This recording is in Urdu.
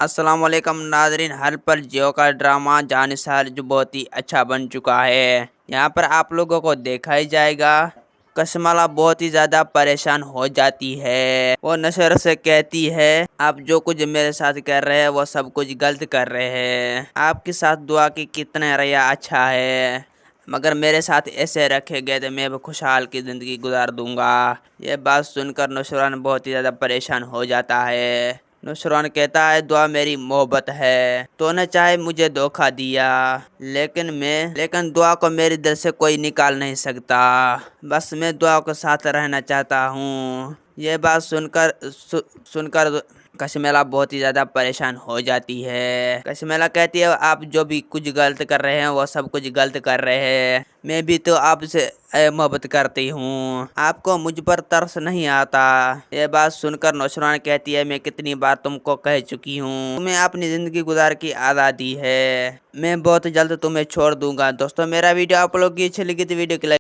السلام علیکم ناظرین، ہر پل جیو کا ڈرامہ جانسار جو بہت ہی اچھا بن چکا ہے۔ یہاں پر آپ لوگوں کو دیکھا ہی جائے گا، کشملا بہت ہی زیادہ پریشان ہو جاتی ہے۔ وہ نشر سے کہتی ہے آپ جو کچھ میرے ساتھ کر رہے ہیں وہ سب کچھ غلط کر رہے ہیں۔ آپ کے ساتھ دعا کی کتنا ریا اچھا ہے، مگر میرے ساتھ ایسے رکھے گئے تو میں بھی خوشحال کی زندگی گزار دوں گا۔ یہ بات سن کر نشران بہت ہی زیادہ پریشان ہو جاتا ہے۔ نشران کہتا ہے دعا میری محبت ہے، تو نے چاہے مجھے دھوکہ دیا لیکن دعا کو میرے دل سے کوئی نکال نہیں سکتا۔ بس میں دعا کے ساتھ رہنا چاہتا ہوں۔ یہ بات سن کر کشمیلا بہت ہی زیادہ پریشان ہو جاتی ہے۔ کشمیلا کہتی ہے آپ جو بھی کچھ غلط کر رہے ہیں وہ سب کچھ غلط کر رہے ہیں، میں بھی تو آپ سے محبت کرتی ہوں، آپ کو مجھ پر ترس نہیں آتا۔ یہ بات سن کر نوشران کہتی ہے میں کتنی بار تم کو کہہ چکی ہوں تمہیں اپنی زندگی گزار کی آزادی ہے، میں بہت جلد تمہیں چھوڑ دوں گا۔ دوستوں میرا ویڈیو آپ لوگ کی اچھی لگی تو ویڈیو کو لائک